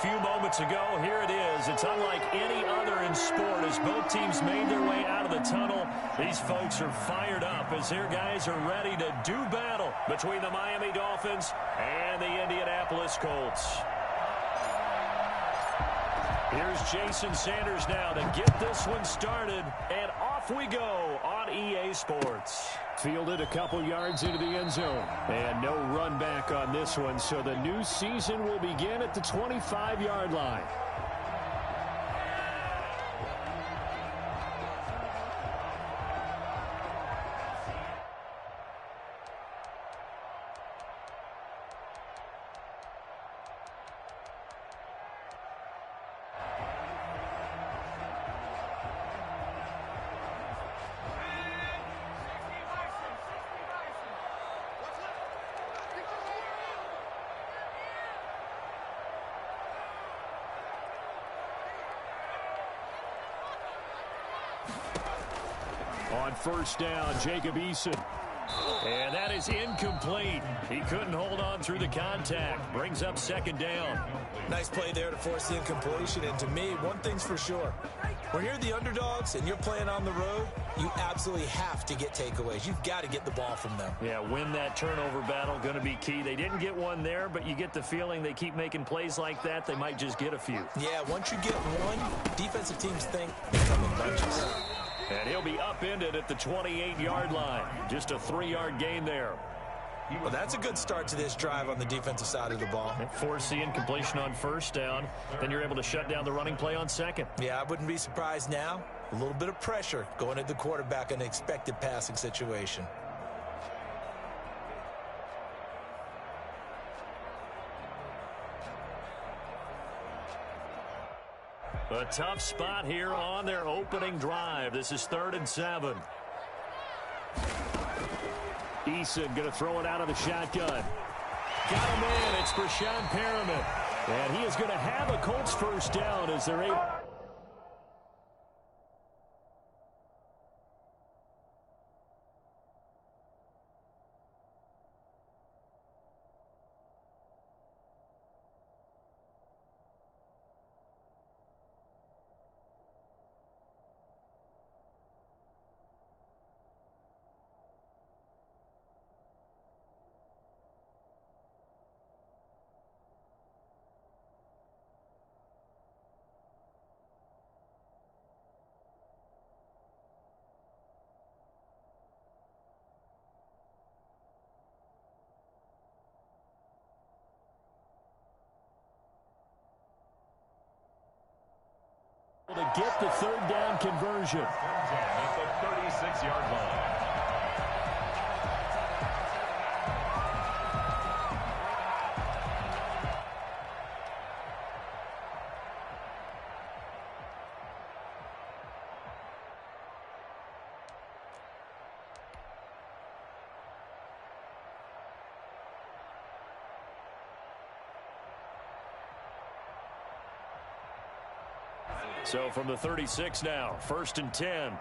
few moments ago. Here it is. It's unlike any other in sport as both teams made their way out of the tunnel. These folks are fired up as their guys are ready to do battle between the Miami Dolphins and the Indianapolis Colts. Here's Jason Sanders now to get this one started, and off we go on EA Sports. Fielded a couple yards into the end zone, and no run back on this one, so the new season will begin at the 25-yard line. On first down, Jacob Eason. And that is incomplete. He couldn't hold on through the contact. Brings up second down. Nice play there to force the incompletion. And to me, one thing's for sure. When you're the underdogs and you're playing on the road, you absolutely have to get takeaways. You've got to get the ball from them. Yeah, win that turnover battle, going to be key. They didn't get one there, but you get the feeling they keep making plays like that, they might just get a few. Yeah, once you get one, defensive teams think they come in bunches. And he'll be upended at the 28-yard line. Just a 3-yard gain there. Well, that's a good start to this drive on the defensive side of the ball. Force the incompletion on first down. Then you're able to shut down the running play on second. Yeah, I wouldn't be surprised now. A little bit of pressure going at the quarterback in an expected passing situation. A tough spot here on their opening drive. This is 3rd and 7. Eason going to throw it out of the shotgun. Got him in. It's Breshad Perriman. And he is going to have a Colts first down as they're able. To get the 3rd down conversion. 3rd down at the 36-yard line. So from the 36 now, 1st and 10.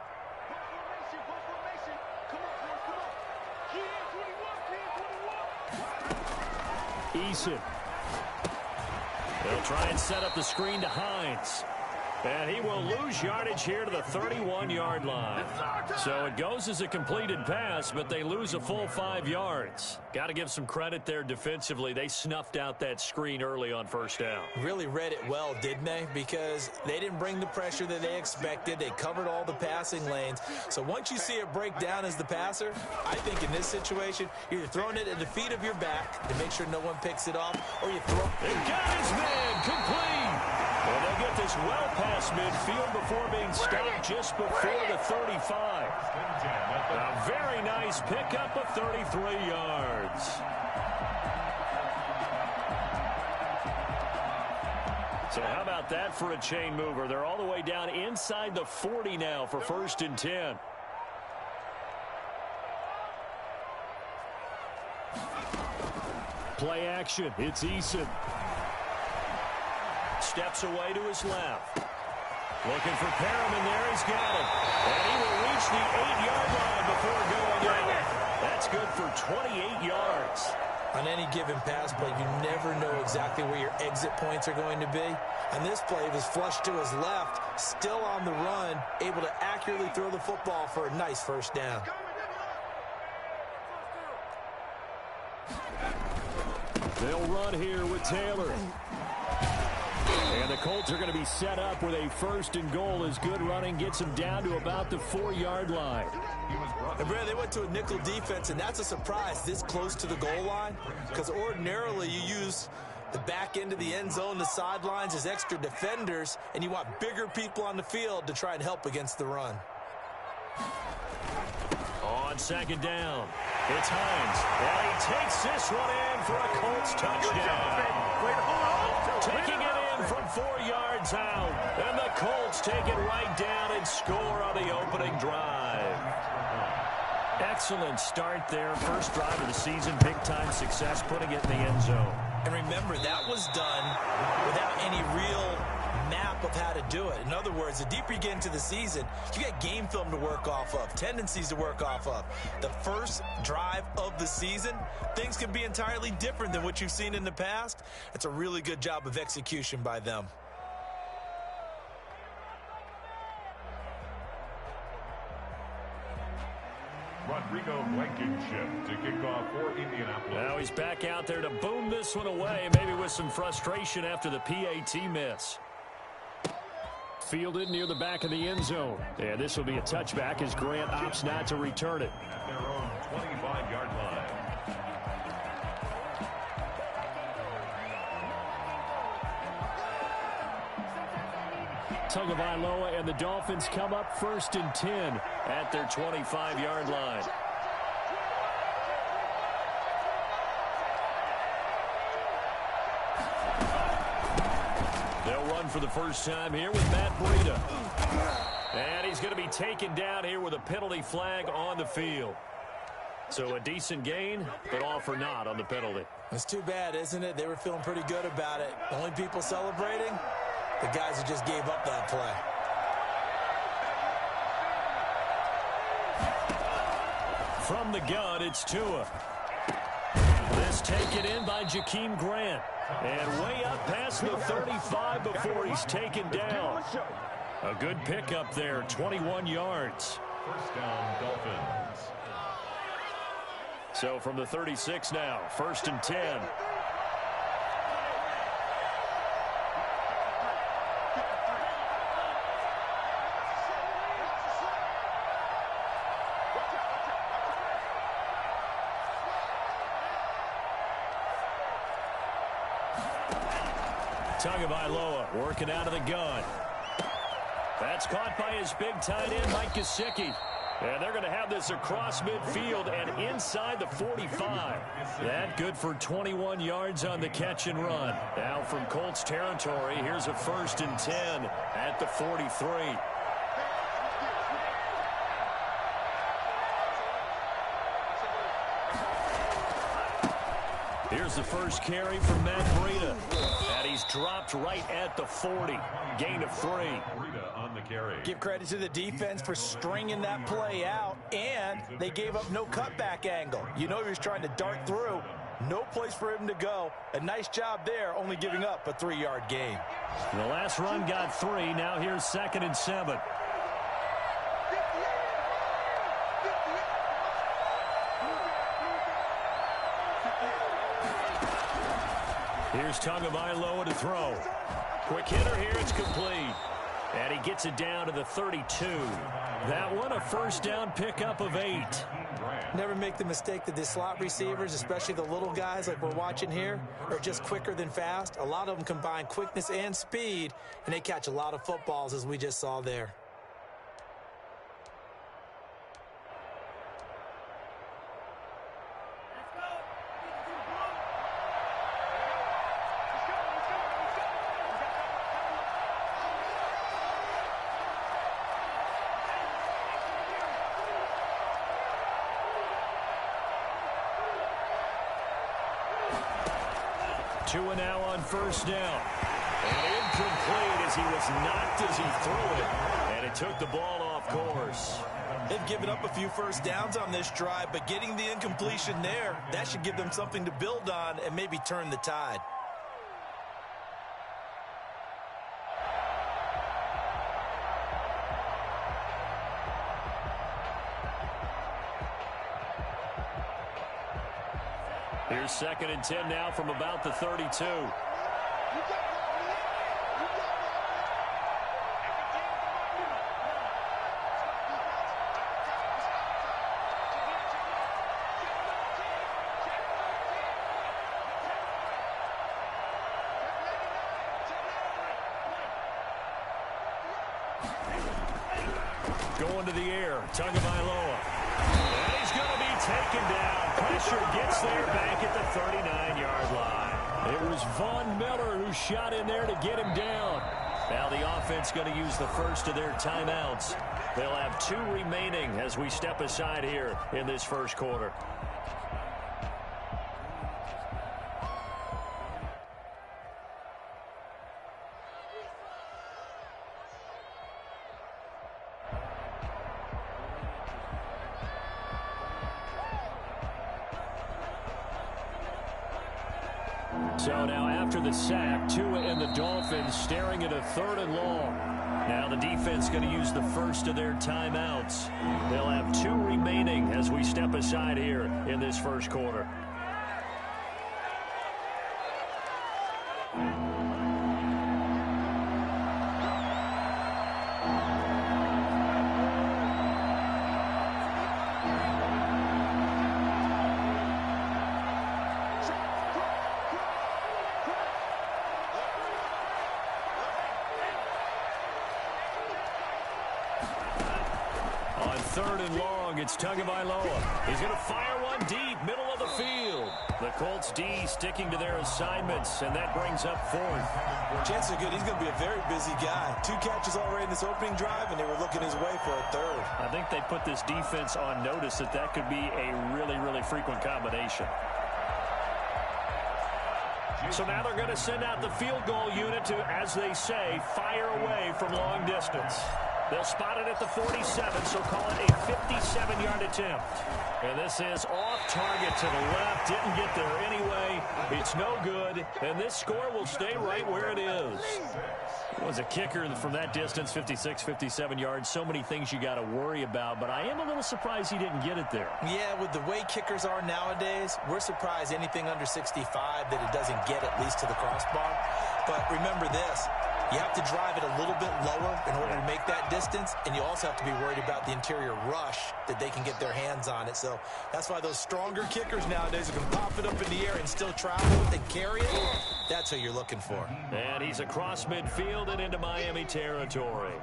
Eason. They'll try and set up the screen to Hines. And he will lose yardage here to the 31-yard line. So it goes as a completed pass, but they lose a full 5 yards. Got to give some credit there defensively. They snuffed out that screen early on first down. Really read it well, didn't they? Because they didn't bring the pressure that they expected. They covered all the passing lanes. So once you see it break down as the passer, I think in this situation, you're either throwing it at the feet of your back to make sure no one picks it off, or you throw it. They got his man complete. And they'll get this well past midfield before being stopped just before the 35. A very nice pickup of 33 yards. So how about that for a chain mover? They're all the way down inside the 40 now for 1st and 10. Play action. It's Eason. Steps away to his left. Looking for Perriman there. He's got him. And he will reach the 8-yard line before going out. That's good for 28 yards. On any given pass play, you never know exactly where your exit points are going to be. On this play, he was flushed to his left, still on the run, able to accurately throw the football for a nice first down. They'll run here with Taylor. And the Colts are going to be set up with a 1st and goal as good running gets them down to about the 4-yard line. And Brad, they went to a nickel defense, and that's a surprise this close to the goal line, because ordinarily you use the back end of the end zone, the sidelines as extra defenders, and you want bigger people on the field to try and help against the run. On 2nd down, it's Hines, and he takes this one in for a Colts touchdown. Taking it in from 4 yards out, and the Colts take it right down and score on the opening drive. Excellent start there. First drive of the season, big-time success, putting it in the end zone. And remember, that was done without any real map of how to do it. In other words, the deeper you get into the season, you got game film to work off of, tendencies to work off of. The first drive of the season, things can be entirely different than what you've seen in the past. It's a really good job of execution by them. Rodrigo Blankenship to kick off for Indianapolis. Now he's back out there to boom this one away, maybe with some frustration after the PAT miss. Fielded near the back of the end zone. And this will be a touchback as Grant opts not to return it. At their own 25-yard line. Tagovailoa and the Dolphins come up 1st and 10 at their 25-yard line. They'll run for the first time here with Matt Breida. And he's going to be taken down here with a penalty flag on the field. So a decent gain, but all for naught on the penalty. It's too bad, isn't it? They were feeling pretty good about it. The only people celebrating, the guys who just gave up that play. From the gun, it's Tua. This taken in by Jakeem Grant. And way up past the 35 before he's taken down. A good pickup there, 21 yards. First down, Dolphins. So from the 36 now, 1st and 10. Tagovailoa working out of the gun. That's caught by his big tight end, Mike Gesicki. And they're going to have this across midfield and inside the 45. That good for 21 yards on the catch and run. Now from Colts territory, here's a 1st and 10 at the 43. Here's the first carry from Matt Breida. And he's dropped right at the 40. Gain of 3. Breida on the carry. Give credit to the defense for stringing that play out, and they gave up no cutback angle. You know he was trying to dart through. No place for him to go. A nice job there, only giving up a 3-yard gain. The last run got 3. Now here's 2nd and 7. Here's Tagovailoa to throw. Quick hitter here, it's complete. And he gets it down to the 32. That one, a first down pickup of 8. Never make the mistake that the slot receivers, especially the little guys like we're watching here, are just quicker than fast. A lot of them combine quickness and speed, and they catch a lot of footballs, as we just saw there. Tua now on first down. And incomplete as he was knocked as he threw it. And it took the ball off course. They've given up a few first downs on this drive, but getting the incompletion there, that should give them something to build on and maybe turn the tide. Here's 2nd and 10 now from about the 32. Going to the air, Tagovailoa. And he's going to be taken down. Pressure gets there back at the 39-yard line. It was Von Miller who shot in there to get him down. Now the offense going to use the first of their timeouts. They'll have 2 remaining as we step aside here in this first quarter. So now after the sack, Tua and the Dolphins staring at a 3rd and long. Now the defense going to use the first of their timeouts. They'll have 2 remaining as we step aside here in this first quarter. On 3rd and long, it's Tagovailoa. He's going to fire one deep, middle of the field. The Colts D sticking to their assignments, and that brings up 4th. Chances are good. He's going to be a very busy guy. 2 catches already in this opening drive, and they were looking his way for a 3rd. I think they put this defense on notice that could be a really, really frequent combination. So now they're going to send out the field goal unit to, as they say, fire away from long distance. They'll spot it at the 47, so call it a 57-yard attempt. And this is off target to the left. Didn't get there anyway. It's no good. And this score will stay right where it is. It was a kicker from that distance, 56, 57 yards. So many things you got to worry about. But I am a little surprised he didn't get it there. Yeah, with the way kickers are nowadays, we're surprised anything under 65 that it doesn't get at least to the crossbar. But remember this. You have to drive it a little bit lower in order to make that distance, and you also have to be worried about the interior rush that they can get their hands on it. So that's why those stronger kickers nowadays who can pop it up in the air and still travel it and carry it, that's who you're looking for. And he's across midfield and into Miami territory.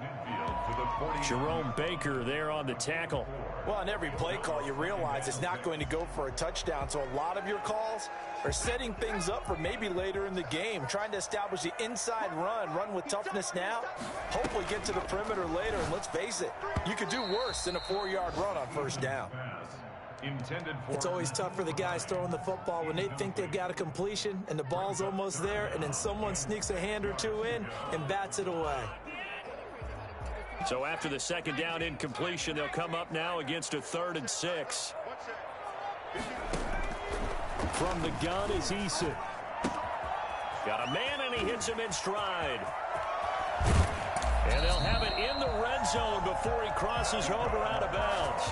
Jerome Baker there on the tackle. Well, on every play call, you realize it's not going to go for a touchdown, so a lot of your calls are setting things up for maybe later in the game, trying to establish the inside run with toughness now, hopefully get to the perimeter later, and let's face it, you could do worse than a 4-yard run on first down. It's always tough for the guys throwing the football when they think they've got a completion and the ball's almost there, and then someone sneaks a hand or 2 in and bats it away. So after the 2nd down incompletion, they'll come up now against a 3rd and 6. From the gun is Eason. Got a man, and he hits him in stride. And they'll have it in the red zone before he crosses over out of bounds.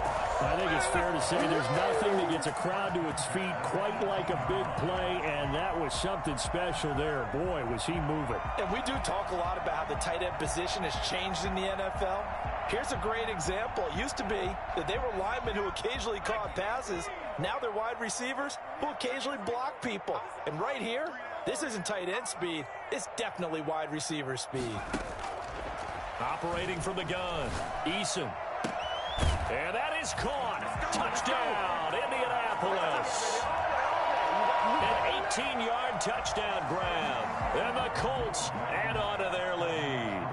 I think it's fair to say there's nothing that gets a crowd to its feet quite like a big play, and that was something special there. Boy, was he moving. And we do talk a lot about how the tight end position has changed in the NFL. Here's a great example. It used to be that they were linemen who occasionally caught passes. Now they're wide receivers who occasionally block people. And right here, this isn't tight end speed. It's definitely wide receiver speed. Operating from the gun, Eason. And that is caught. Touchdown, Indianapolis. An 18-yard touchdown grab. And the Colts add on to their lead.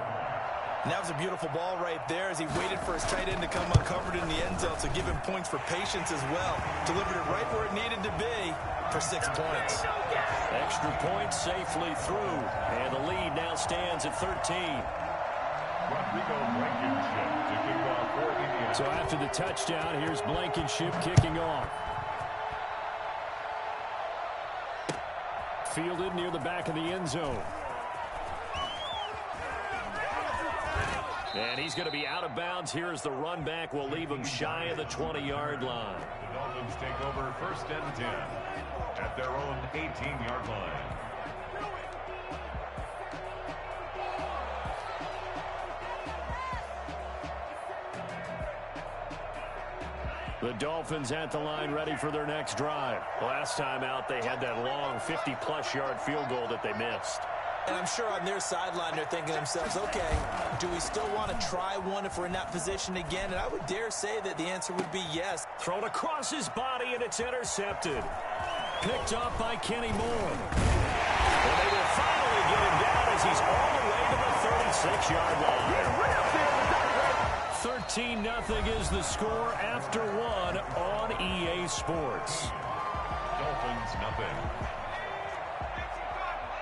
And that was a beautiful ball right there as he waited for his tight end to come uncovered in the end zone, so give him points for patience as well. Delivered it right where it needed to be for 6 points. Extra point safely through, and the lead now stands at 13. Rodrigo Blankenship to kick off for Indiana. So after the touchdown, here's Blankenship kicking off. Fielded near the back of the end zone. And he's going to be out of bounds here as the run back will leave him shy of the 20-yard line. The Dolphins take over 1st and 10 at their own 18-yard line. The Dolphins at the line ready for their next drive. Last time out, they had that long 50-plus yard field goal that they missed. And I'm sure on their sideline they're thinking to themselves, okay, do we still want to try one if we're in that position again? And I would dare say that the answer would be yes. Thrown across his body, and it's intercepted. Picked up by Kenny Moore. And they will finally get him down as he's all the way to the 36-yard line. 13-0 is the score after one on EA Sports. Dolphins nothing.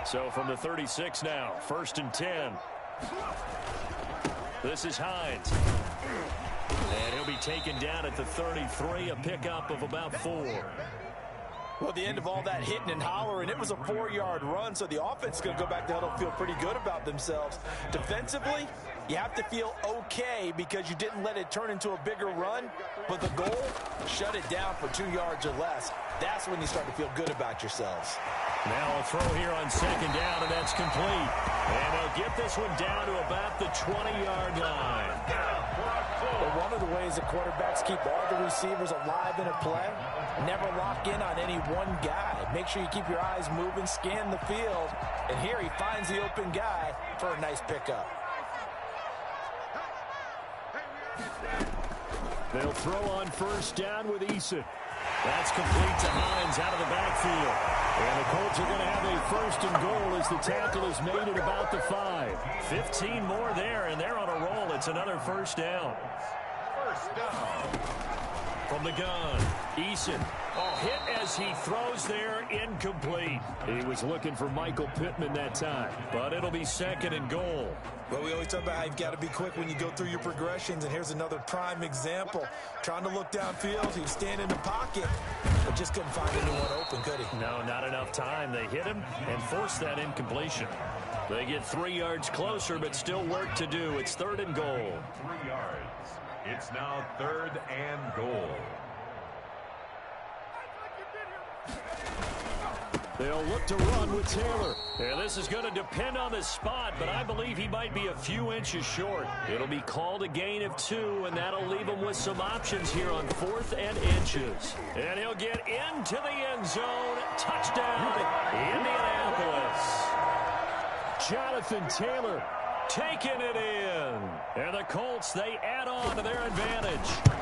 So from the 36 now, 1st and 10. This is Hines. And he'll be taken down at the 33, a pickup of about 4. Well, at the end of all that hitting and hollering, it was a 4-yard run, so the offense is going to go back to huddle and feel pretty good about themselves. Defensively, you have to feel okay because you didn't let it turn into a bigger run, but the goal, shut it down for 2 yards or less. That's when you start to feel good about yourselves. Now a throw here on 2nd down, and that's complete. And they'll get this one down to about the 20-yard line. But one of the ways that quarterbacks keep all the receivers alive in a play, never lock in on any one guy. Make sure you keep your eyes moving, scan the field. And here he finds the open guy for a nice pickup. They'll throw on 1st down with Eason. That's complete to Hines out of the backfield. And the Colts are going to have a 1st and goal as the tackle is made at about the 5. 15 more there, and they're on a roll. It's another 1st down. 1st down. From the gun, Eason. Hit as he throws there, incomplete. He was looking for Michael Pittman that time, but it'll be 2nd and goal. Well, we always talk about how you've got to be quick when you go through your progressions, and here's another prime example. Trying to look downfield, he was standing in the pocket, but just couldn't find anyone open, could he? No, not enough time. They hit him and forced that incompletion. They get 3 yards closer, but still work to do. It's 3rd and goal. 3 yards. It's now 3rd and goal. They'll look to run with Taylor. Yeah, this is going to depend on the spot, but I believe he might be a few inches short. It'll be called a gain of 2, and that'll leave him with some options here on 4th and inches. And he'll get into the end zone. Touchdown, Indianapolis. Jonathan Taylor taking it in. And the Colts, they add on to their advantage.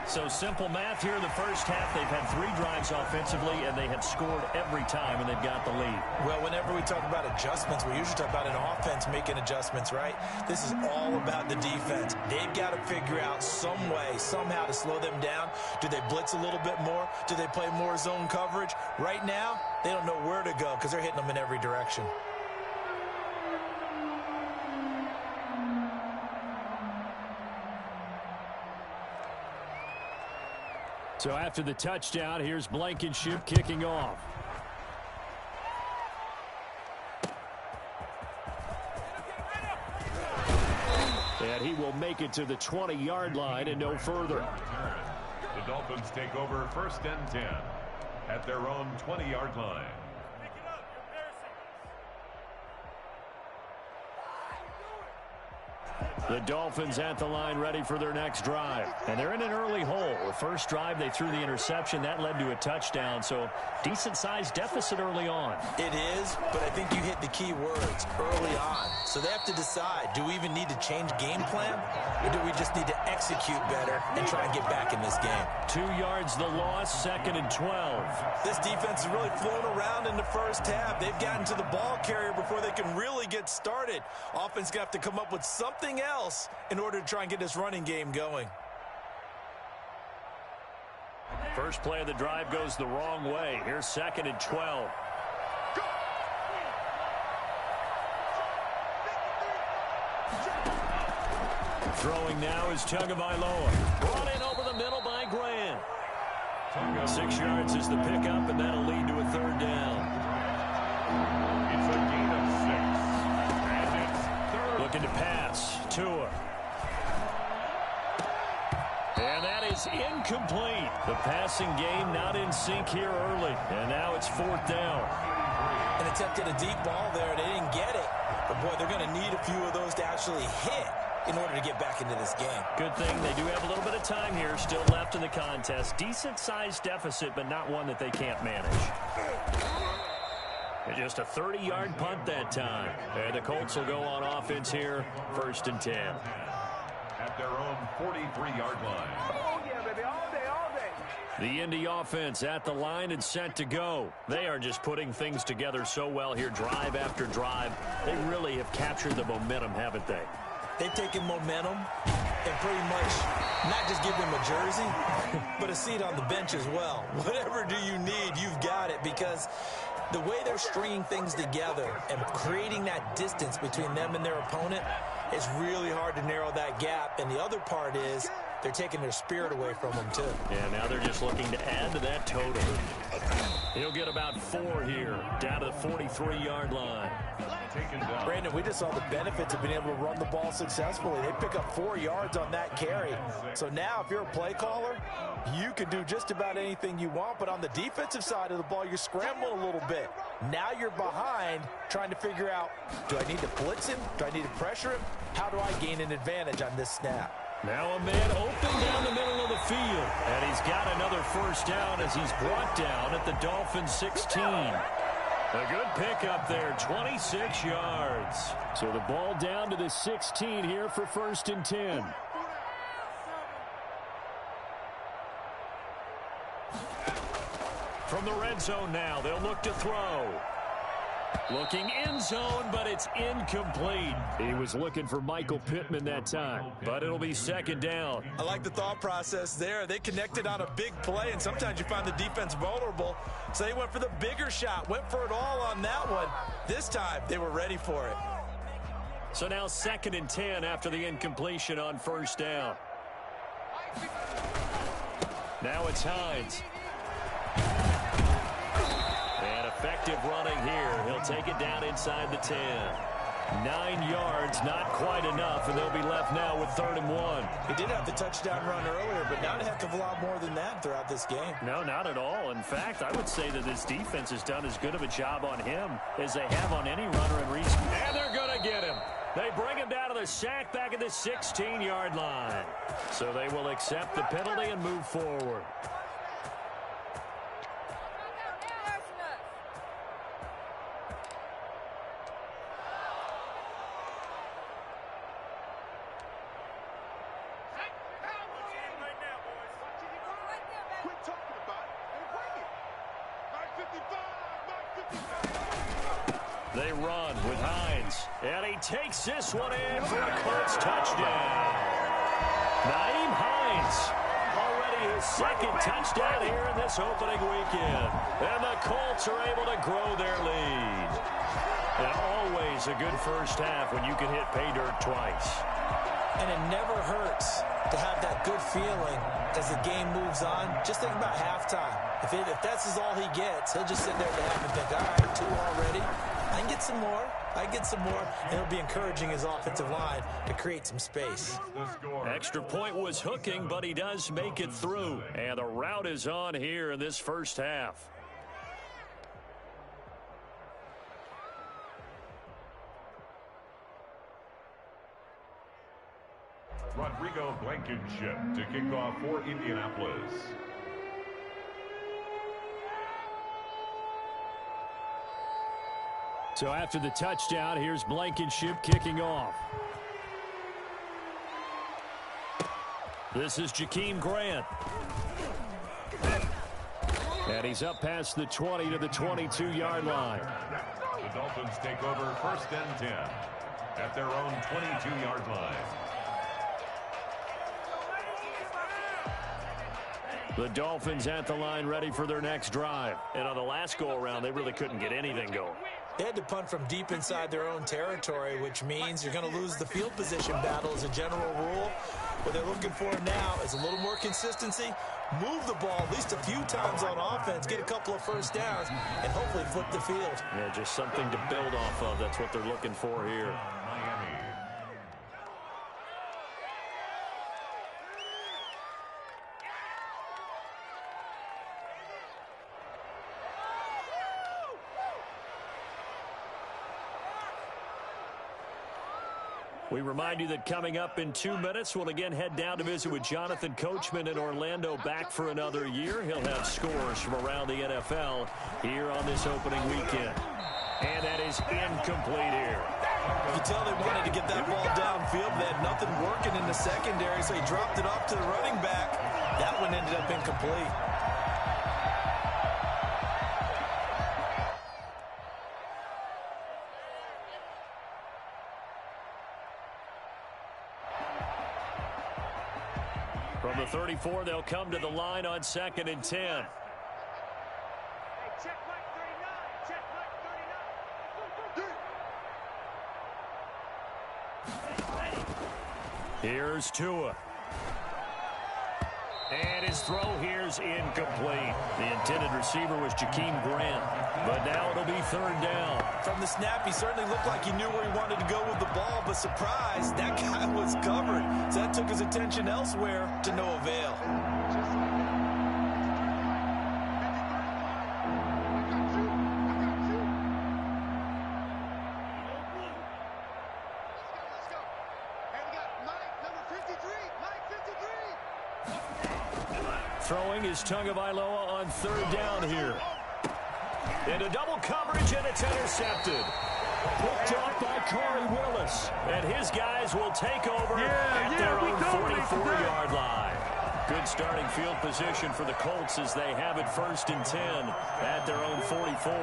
So simple math here in the first half. They've had 3 drives offensively, and they have scored every time, and they've got the lead. Well, whenever we talk about adjustments, we usually talk about an offense making adjustments, right? This is all about the defense. They've got to figure out some way, somehow to slow them down. Do they blitz a little bit more? Do they play more zone coverage? Right now, they don't know where to go because they're hitting them in every direction. So after the touchdown, here's Blankenship kicking off. And he will make it to the 20-yard line and no further. The Dolphins take over 1st and 10 at their own 20-yard line. The Dolphins at the line ready for their next drive. And they're in an early hole. The first drive, they threw the interception. That led to a touchdown. So decent-sized deficit early on. It is, but I think you hit the key words, early on. So they have to decide, do we even need to change game plan? Or do we just need to execute better and try and get back in this game? 2 yards the loss, 2nd and 12. This defense is really flown around in the first half. They've gotten to the ball carrier before they can really get started. Offense going to have to come up with something else in order to try and get this running game going. First play of the drive goes the wrong way. Here's 2nd and 12. Throwing now is Tagovailoa. Brought in over the middle by Grant. 6 yards is the pickup, and that'll lead to a third down. It's a gain of 6. And it's third. Looking to pass. Tua. And that is incomplete. The passing game not in sync here early. And now it's 4th down. An attempt at a deep ball there. They didn't get it. But, boy, they're going to need a few of those to actually hit in order to get back into this game. Good thing they do have a little bit of time here still left in the contest. Decent-sized deficit, but not one that they can't manage. And just a 30-yard punt that time. And the Colts will go on offense here, 1st and 10. At their own 43-yard line. Oh, yeah, baby, all day, all day. The Indy offense at the line and set to go. They are just putting things together so well here, drive after drive. They really have captured the momentum, haven't they? They've taken momentum and pretty much not just give them a jersey, but a seat on the bench as well. Whatever do you need, you've got it, because the way they're stringing things together and creating that distance between them and their opponent, it's really hard to narrow that gap. And the other part is they're taking their spirit away from them, too. Yeah, now they're just looking to add to that total. He'll get about 4 here, down to the 43-yard line. Brandon, we just saw the benefits of being able to run the ball successfully. They pick up 4 yards on that carry. So now if you're a play caller, you can do just about anything you want. But on the defensive side of the ball, you're scrambling a little bit. Now you're behind trying to figure out, do I need to blitz him? Do I need to pressure him? How do I gain an advantage on this snap? Now a man open down the middle of the field. And he's got another first down as he's brought down at the Dolphins 16. A good pickup there, 26 yards. So the ball down to the 16 here for 1st and 10. From the red zone now, they'll look to throw. Looking end zone, but it's incomplete. He was looking for Michael Pittman that time, but it'll be 2nd down. I like the thought process there. They connected on a big play, and sometimes you find the defense vulnerable. So they went for the bigger shot, went for it all on that one. This time, they were ready for it. So now 2nd and 10 after the incompletion on 1st down. Now it's Hines. And effective running here. He'll take it down inside the 10. 9 yards, not quite enough, and they'll be left now with 3rd and 1. He did have the touchdown run earlier, but not a heck of a lot more than that throughout this game. No, not at all. In fact, I would say that this defense has done as good of a job on him as they have on any runner in recent. And they're going to get him. They bring him down to the sack back at the 16-yard line. So they will accept the penalty and move forward. They run with Hines, and he takes this one in for a Colts touchdown. Nyheim Hines, already his 2nd touchdown here in this opening weekend. And the Colts are able to grow their lead. And always a good first half when you can hit pay dirt twice. And it never hurts to have that good feeling as the game moves on. Just think about halftime. If that's all he gets, he'll just sit there at the half and think, all right, 2 already. I can get some more. I can get some more. And it'll be encouraging his offensive line to create some space. Extra point was hooking, but he does make it through. And the route is on here in this first half. Rodrigo Blankenship to kick off for Indianapolis. So after the touchdown, here's Blankenship kicking off. This is Jakeem Grant. And he's up past the 20 to the 22-yard line. The Dolphins take over 1st and 10 at their own 22-yard line. The Dolphins at the line ready for their next drive. And on the last go-around, they really couldn't get anything going. They had to punt from deep inside their own territory, which means you're going to lose the field position battle as a general rule. What they're looking for now is a little more consistency, move the ball at least a few times on offense, get a couple of first downs, and hopefully flip the field. Yeah, just something to build off of. That's what they're looking for here. We remind you that coming up in 2 minutes, we'll again head down to visit with Jonathan Coachman in Orlando, back for another year. He'll have scores from around the NFL here on this opening weekend. And that is incomplete here. You can tell they wanted to get that ball downfield. They had nothing working in the secondary, so he dropped it off to the running back. That one ended up incomplete. From the 34, they'll come to the line on 2nd and 10. Hey, check Mike 39. Check Mike 39. Here's Tua. And his throw here's incomplete. The intended receiver was Jakeem Grant. But now it'll be 3rd down. From the snap, he certainly looked like he knew where he wanted to go with the ball, but surprise, that guy was covered. So that took his attention elsewhere to no avail. Throwing is Tagovailoa on 3rd down here. Into double coverage, and it's intercepted. Picked off by Corey Willis. And his guys will take over at their own 44-yard line. Good starting field position for the Colts as they have it 1st and 10 at their own 44.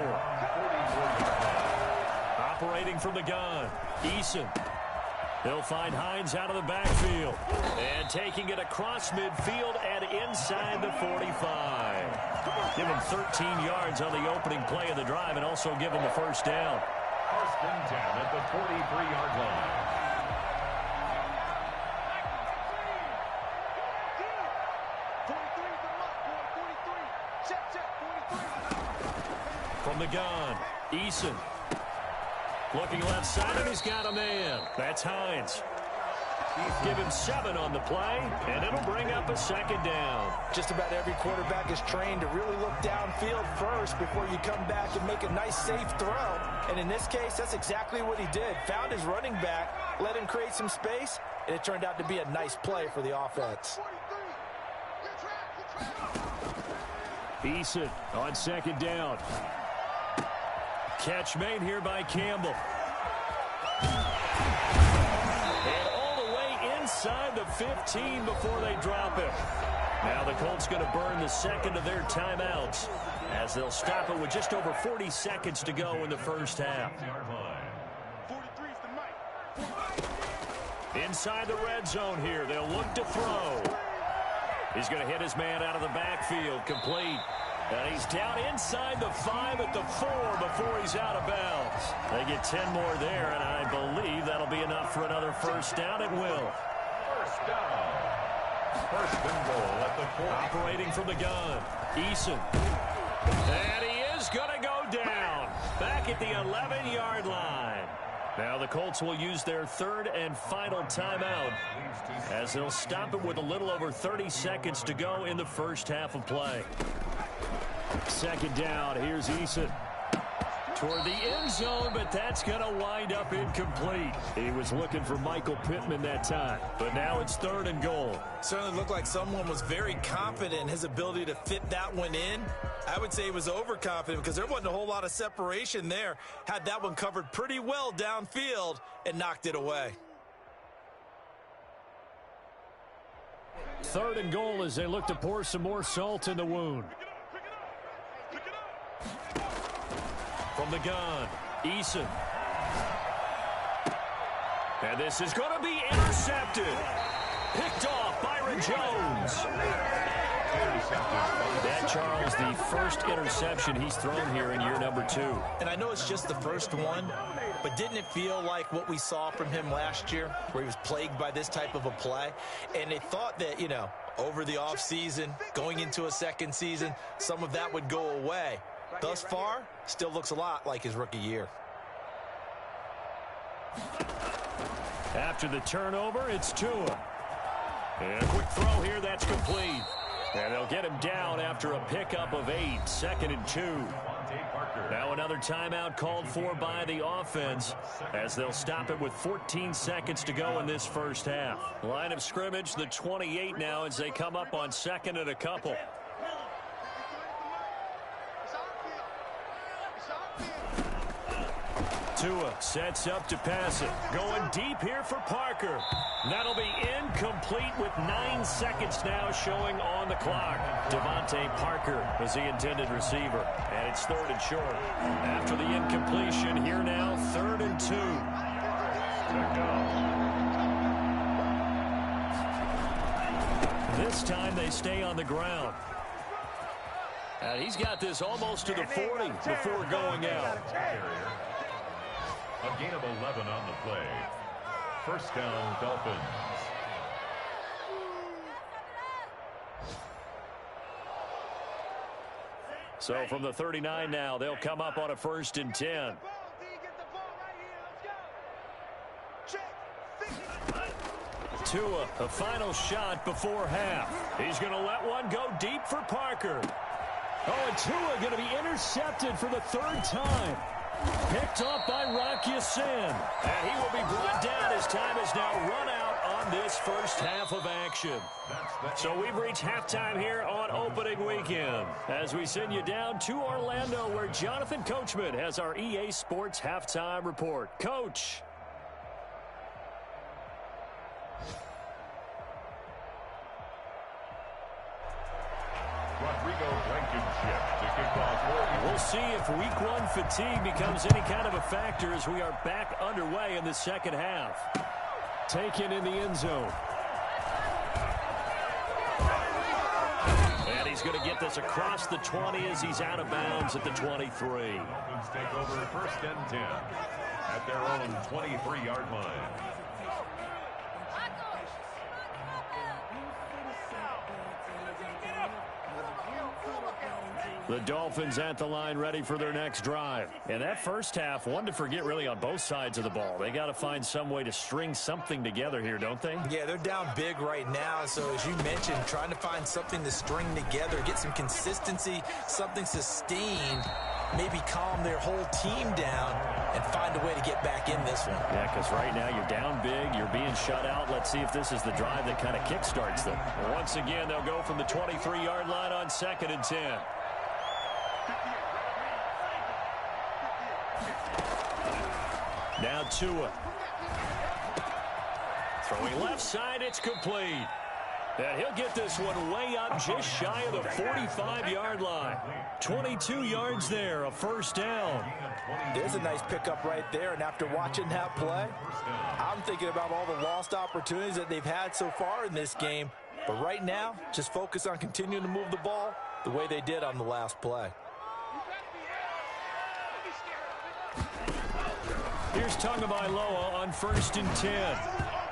Operating from the gun, Eason. He'll find Hines out of the backfield. And taking it across midfield and inside the 45. Give him 13 yards on the opening play of the drive and also give him a 1st down. 1st and 10 at the 43-yard line. From the gun, Eason. Looking left side, and he's got a man. That's Hines. Give him 7 on the play, and it'll bring up a 2nd down. Just about every quarterback is trained to really look downfield first before you come back and make a nice, safe throw. And in this case, that's exactly what he did. Found his running back, let him create some space, and it turned out to be a nice play for the offense. Eason on 2nd down. Catch made here by Campbell. And all the way inside the 15 before they drop him. Now the Colts going to burn the 2nd of their timeouts as they'll stop it with just over 40 seconds to go in the 1st half. Inside the red zone here, they'll look to throw. He's going to hit his man out of the backfield, complete. And he's down inside the 5 at the 4 before he's out of bounds. They get 10 more there, and I believe that'll be enough for another 1st down. It will. 1st down. 1st and goal at the 4. Operating from the gun, Eason. And he is going to go down. Back at the 11-yard line. Now the Colts will use their 3rd and final timeout as they'll stop it with a little over 30 seconds to go in the 1st half of play. 2nd down, here's Eason. Toward the end zone, but that's going to wind up incomplete. He was looking for Michael Pittman that time, but now it's 3rd and goal. Certainly looked like someone was very confident in his ability to fit that one in. I would say he was overconfident because there wasn't a whole lot of separation there. Had that one covered pretty well downfield and knocked it away. 3rd and goal as they look to pour some more salt in the wound. From the gun, Eason. And this is going to be intercepted. Picked off Byron Jones. That, Charles, the first interception he's thrown here in year number 2. And I know it's just the first one, but didn't it feel like what we saw from him last year, where he was plagued by this type of a play? And they thought that, you know, over the offseason, going into a second season, some of that would go away. Thus far, still looks a lot like his rookie year. After the turnover, it's Tua. And a quick throw here, that's complete. And they'll get him down after a pickup of 8, 2nd and 2. Now another timeout called for by the offense as they'll stop it with 14 seconds to go in this first half. Line of scrimmage, the 28 now as they come up on 2nd and a couple. Tua sets up to pass it. Going deep here for Parker. That'll be incomplete with 9 seconds now showing on the clock. Devontae Parker was the intended receiver. And it's 3rd and short. After the incompletion, here now, 3rd and 2. This time they stay on the ground. And he's got this almost to the 40 before going out. A gain of 11 on the play. First down, Dolphins. So from the 39 now, they'll come up on a 1st and 10. Tua, a final shot before half. He's going to let one go deep for Parker. Oh, and Tua going to be intercepted for the 3rd time. Picked off by Rock Ya-Sin. And he will be brought down as time has now run out on this first half of action. So we've reached halftime here on opening weekend as we send you down to Orlando where Jonathan Coachman has our EA Sports halftime report. Coach. Rodrigo Blankenship to kick off. We'll see if week 1 fatigue becomes any kind of a factor as we are back underway in the second half. Taken in the end zone. And he's going to get this across the 20 as he's out of bounds at the 23. Dolphins take over 1st and 10 at their own 23-yard line. The Dolphins at the line ready for their next drive. And that first half, one to forget really on both sides of the ball. They got to find some way to string something together here, don't they? Yeah, they're down big right now. So as you mentioned, trying to find something to string together, get some consistency, something sustained, maybe calm their whole team down and find a way to get back in this one. Yeah, because right now you're down big, you're being shut out. Let's see if this is the drive that kind of kickstarts them. Once again, they'll go from the 23-yard line on 2nd and 10. Now Tua. Throwing left side, it's complete. And he'll get this one way up just shy of the 45-yard line. 22 yards there, a 1st down. There's a nice pickup right there, and after watching that play, I'm thinking about all the lost opportunities that they've had so far in this game. But right now, just focus on continuing to move the ball the way they did on the last play. Here's Tagovailoa on 1st and 10.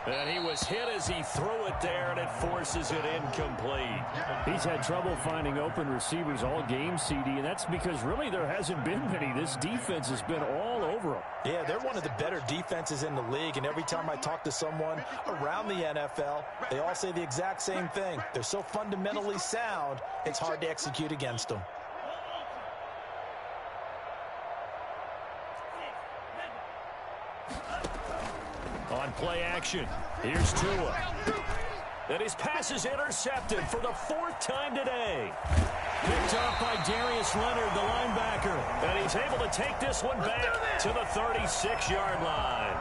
And he was hit as he threw it there, and it forces it incomplete. He's had trouble finding open receivers all game, CD, and that's because really there hasn't been many. This defense has been all over them. Yeah, they're one of the better defenses in the league, and every time I talk to someone around the NFL, they all say the exact same thing. They're so fundamentally sound, it's hard to execute against them. On play action, here's Tua. And his pass is intercepted for the 4th time today. Picked off by Darius Leonard, the linebacker. And he's able to take this one back to the 36-yard line.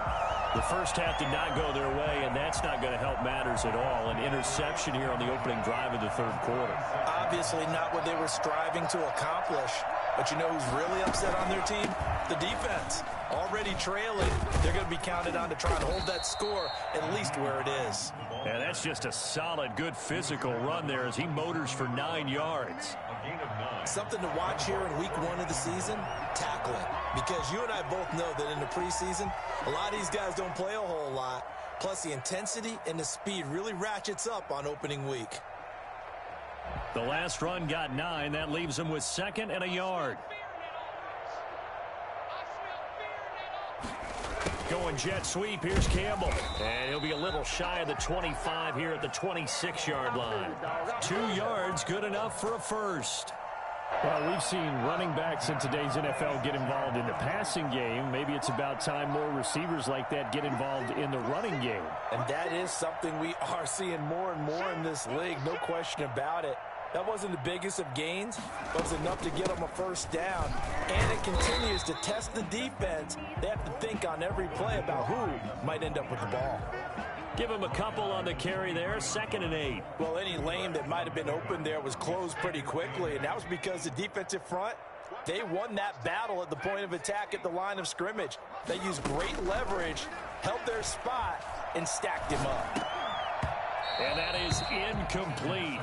The first half did not go their way, and that's not going to help matters at all. An interception here on the opening drive of the 3rd quarter. Obviously not what they were striving to accomplish. But you know who's really upset on their team? The defense. Already trailing, they're going to be counted on to try and hold that score at least where it is. And that's just a solid, good physical run there as he motors for 9 yards. A gain of 9. Something to watch here in week 1 of the season, tackling. Because you and I both know that in the preseason, a lot of these guys don't play a whole lot. Plus, the intensity and the speed really ratchets up on opening week. The last run got 9. That leaves him with 2nd and a yard. Going jet sweep. Here's Campbell. And he'll be a little shy of the 25 here at the 26-yard line. 2 yards, good enough for a first. Well, we've seen running backs in today's NFL get involved in the passing game. Maybe it's about time more receivers like that get involved in the running game. And that is something we are seeing more and more in this league, no question about it. That wasn't the biggest of gains, but it was enough to get them a first down. And it continues to test the defense. They have to think on every play about who might end up with the ball. Give him a couple on the carry there, 2nd and 8. Well, any lane that might have been open there was closed pretty quickly, and that was because the defensive front, they won that battle at the point of attack at the line of scrimmage. They used great leverage, held their spot, and stacked him up. And that is incomplete.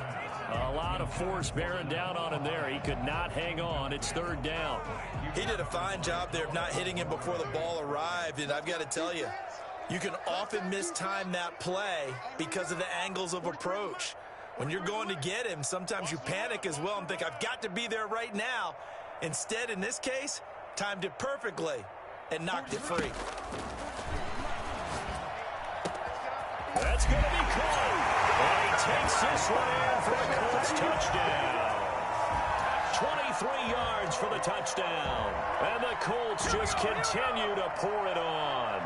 A lot of force bearing down on him there. He could not hang on. It's 3rd down. He did a fine job there of not hitting him before the ball arrived, and I've got to tell you, you can often mistime that play because of the angles of approach. When you're going to get him, sometimes you panic as well and think, I've got to be there right now. Instead, in this case, timed it perfectly and knocked it free. That's going to be close. And he takes this one in for the Colts touchdown. 23 yards for the touchdown. And the Colts just continue to pour it on.